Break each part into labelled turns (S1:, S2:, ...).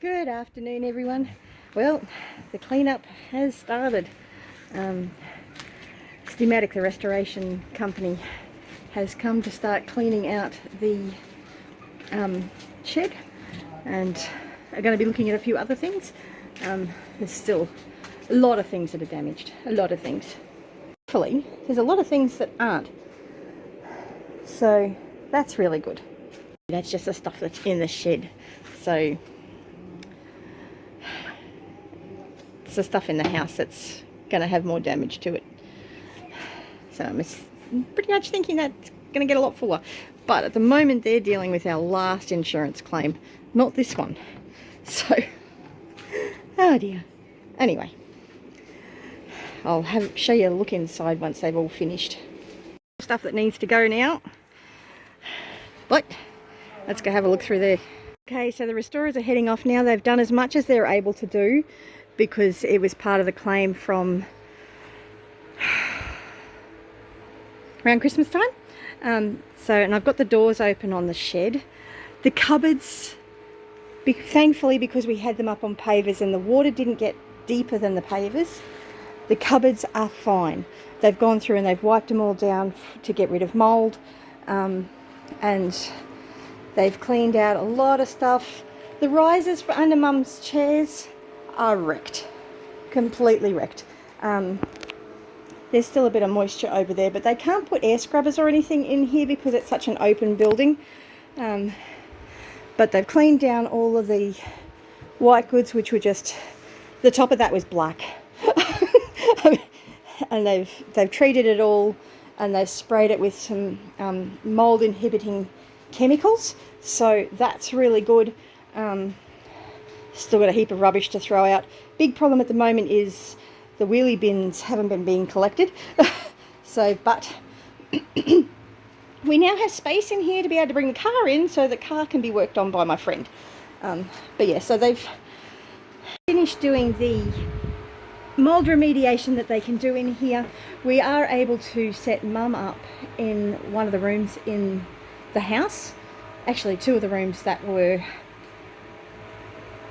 S1: Good afternoon, everyone. Well, the cleanup has started. Schematic, the restoration company, has come to start cleaning out the shed, and are going to be looking at a few other things. There's still a lot of things that are damaged, a lot of things. Hopefully, there's a lot of things that aren't. So that's really good. That's just the stuff that's in the shed. So it's the stuff in the house that's going to have more damage to it. So I'm pretty much thinking that's going to get a lot fuller. But at the moment they're dealing with our last insurance claim, not this one. So, oh dear. Anyway, I'll show you a look inside once they've all finished. Stuff that needs to go now. But let's go have a look through there. Okay, so the restorers are heading off now. They've done as much as they're able to do because it was part of the claim from around Christmas time. And I've got the doors open on the shed. The cupboards, thankfully, because we had them up on pavers and the water didn't get deeper than the pavers, the cupboards are fine. They've gone through and they've wiped them all down to get rid of mould, and they've cleaned out a lot of stuff. The risers for under Mum's chairs are wrecked, completely wrecked. There's still a bit of moisture over there, but they can't put air scrubbers or anything in here because it's such an open building. But they've cleaned down all of the white goods, which were just, the top of that was black. And they've treated it all, and they've sprayed it with some mold inhibiting chemicals. So that's really good. Still got a heap of rubbish to throw out. Big problem at the moment is the wheelie bins haven't been being collected. But we now have space in here to be able to bring the car in, so the car can be worked on by my friend. But yeah, so they've finished doing the mold remediation that they can do in here. We are able to set Mum up in one of the rooms in the house. Actually, two of the rooms that were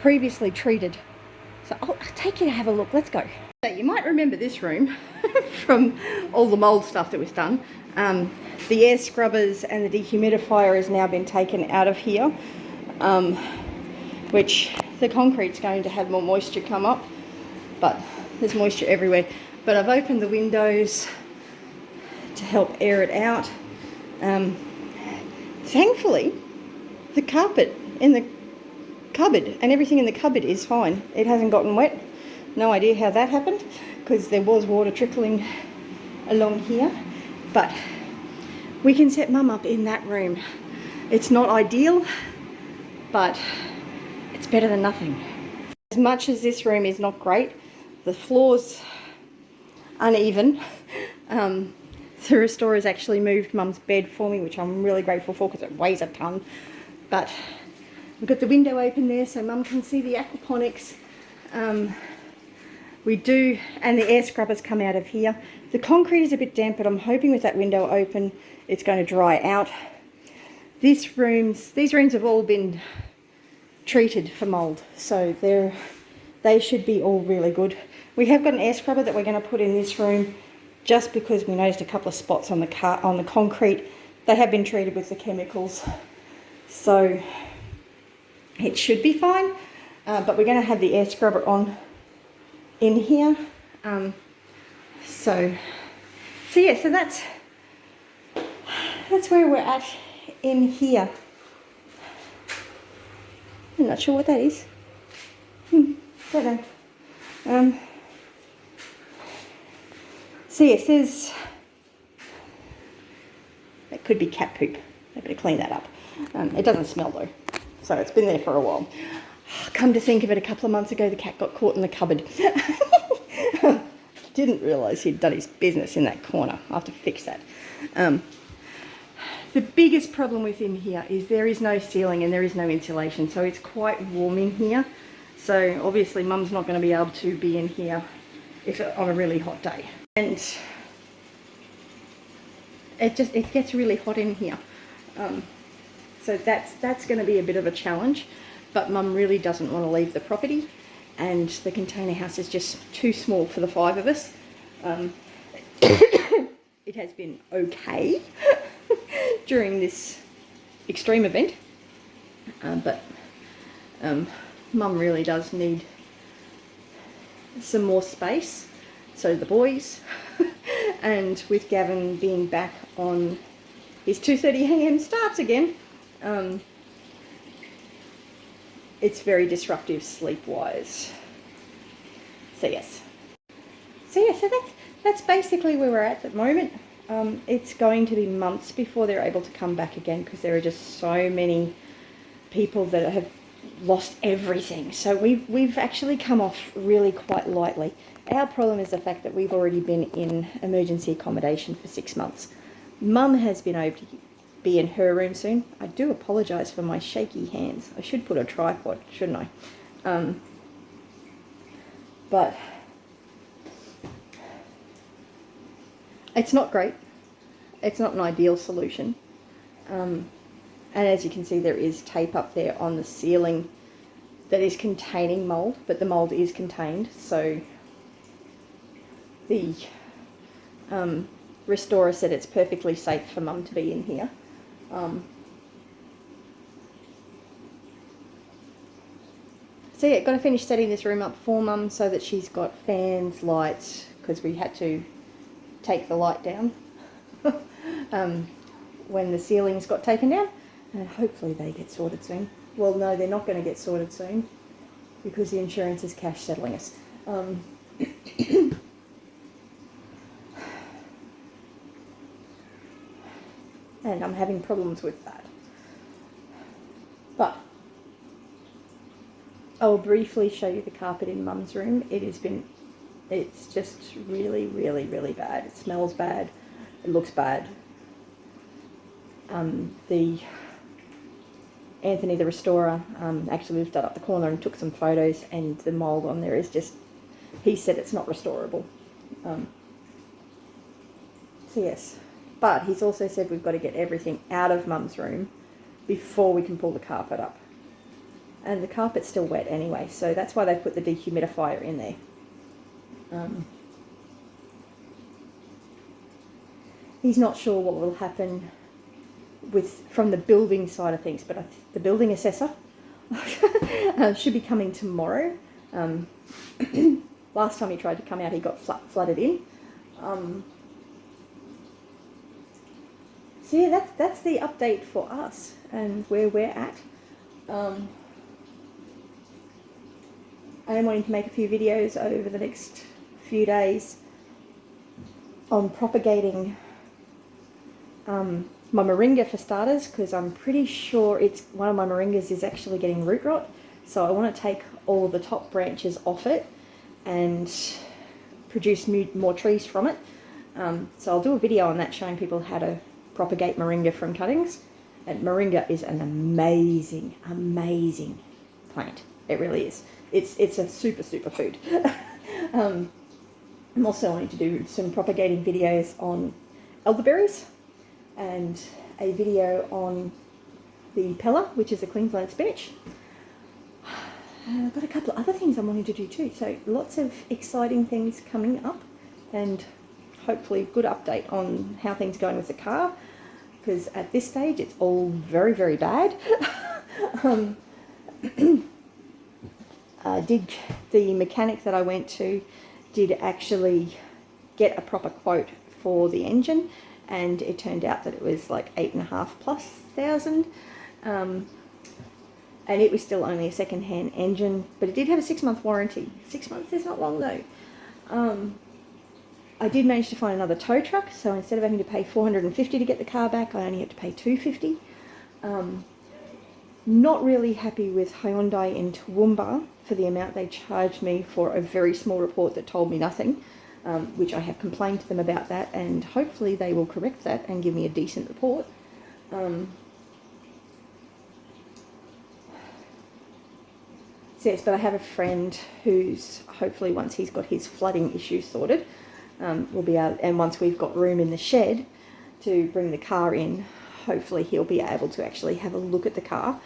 S1: previously treated. So I'll take you to have a look. Let's go. So you might remember this room from all the mould stuff that was done. The air scrubbers and the dehumidifier has now been taken out of here, which the concrete's going to have more moisture come up, but there's moisture everywhere. But I've opened the windows to help air it out. Thankfully, the carpet in the cupboard and everything in the cupboard is fine. It hasn't gotten wet. No idea how that happened, because there was water trickling along here. But we can set Mum up in that room. It's not ideal, but it's better than nothing. As much as this room is not great, the floor's uneven. The restorers actually moved Mum's bed for me, which I'm really grateful for because it weighs a ton. But we've got the window open there so Mum can see the aquaponics. We do, and the air scrubbers come out of here. The concrete is a bit damp, but I'm hoping with that window open it's going to dry out. These rooms have all been treated for mould, so they should be all really good. We have got an air scrubber that we're going to put in this room just because we noticed a couple of spots on the concrete. They have been treated with the chemicals, so it should be fine. But we're going to have the air scrubber on in here. So yeah, so that's where we're at in here. I'm not sure what that is. Don't know. So yes, there's, that could be cat poop. I better clean that up. It doesn't smell though, so it's been there for a while. Come to think of it, a couple of months ago the cat got caught in the cupboard. Didn't realise he'd done his business in that corner. I'll have to fix that. The biggest problem within here is there is no ceiling and there is no insulation, so it's quite warm in here. So obviously Mum's not going to be able to be in here on a really hot day. And it gets really hot in here. So that's going to be a bit of a challenge. but Mum really doesn't want to leave the property, and the container house is just too small for the 5 of us. It has been okay during this extreme event, but Mum really does need some more space, so do the boys. And with Gavin being back on his 2:30 a.m. starts again, it's very disruptive sleep-wise. So yes. So that's basically where we're at the moment. It's going to be months before they're able to come back again, because there are just so many people that have lost everything. So we've actually come off really quite lightly. Our problem is the fact that we've already been in emergency accommodation for 6 months. Mum has been able to be in her room soon. I do apologise for my shaky hands. I should put a tripod, shouldn't I? But it's not great. It's not an ideal solution. And as you can see, there is tape up there on the ceiling that is containing mould, but the mould is contained. So the restorer said it's perfectly safe for Mum to be in here. So yeah, got to finish setting this room up for Mum so that she's got fans, lights, because we had to take the light down when the ceilings got taken down, and hopefully they get sorted soon. Well, no, they're not going to get sorted soon because the insurance is cash settling us. And I'm having problems with that. But I'll briefly show you the carpet in Mum's room. It's just really, really, really bad. It smells bad. It looks bad. Anthony, the restorer, actually lifted up the corner and took some photos, and the mould on there is just, he said it's not restorable. So yes, but he's also said we've got to get everything out of Mum's room before we can pull the carpet up. And the carpet's still wet anyway, so that's why they put the dehumidifier in there. He's not sure what will happen from the building side of things, but the building assessor should be coming tomorrow. Last time he tried to come out, he got flooded in. So yeah, that's the update for us and where we're at. I am wanting to make a few videos over the next few days on propagating my moringa for starters, because I'm pretty sure one of my moringas is actually getting root rot. So I want to take all the top branches off it and produce more trees from it. So I'll do a video on that showing people how to propagate moringa from cuttings. And moringa is an amazing, amazing plant. It really is. It's a super food. I'm also wanting to do some propagating videos on elderberries and a video on the pella, which is a Queensland spinach. I've got a couple of other things I'm wanting to do too. So lots of exciting things coming up, and hopefully good update on how things are going with the car, because at this stage it's all very, very bad. The mechanic that I went to did actually get a proper quote for the engine, and it turned out that it was like 8,500+. And it was still only a second-hand engine, but it did have a 6-month warranty. 6 months is not long though. I did manage to find another tow truck, so instead of having to pay $450 to get the car back, I only had to pay $250. Not really happy with Hyundai in Toowoomba for the amount they charged me for a very small report that told me nothing, which I have complained to them about that, and hopefully they will correct that and give me a decent report. So yes, but I have a friend who's hopefully, once he's got his flooding issue sorted, we'll be able, and once we've got room in the shed to bring the car in, hopefully he'll be able to actually have a look at the car.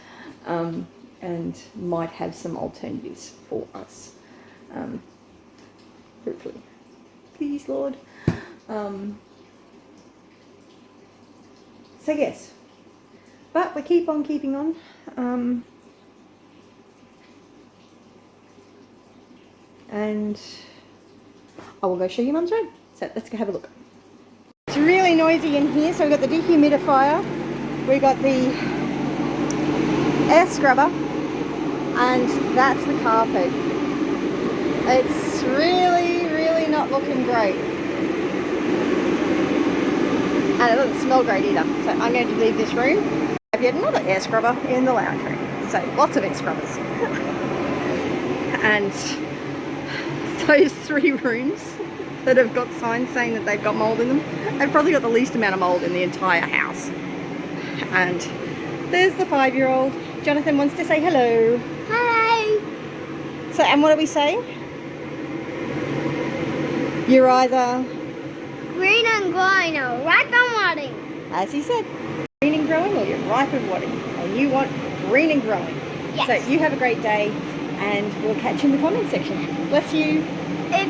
S1: and might have some alternatives for us. Hopefully. Please, Lord. So yes, but we keep on keeping on. And I will go show you Mum's room. So let's go have a look. It's really noisy in here. So we've got the dehumidifier, we've got the air scrubber, and that's the carpet. It's really, really not looking great. And it doesn't smell great either. So I'm going to leave this room. Have yet another air scrubber in the lounge room. So lots of air scrubbers. And those 3 rooms that have got signs saying that they've got mould in them, they've probably got the least amount of mould in the entire house. And there's the 5-year-old. Jonathan wants to say hello.
S2: Hi.
S1: So, and what are we saying? You're either
S2: Green and growing or ripe and rotting.
S1: as he said, green and growing, or you're ripe and rotting, and you want green and growing.
S2: Yes.
S1: So you have a great day, and we'll catch you in the comment section. Bless you.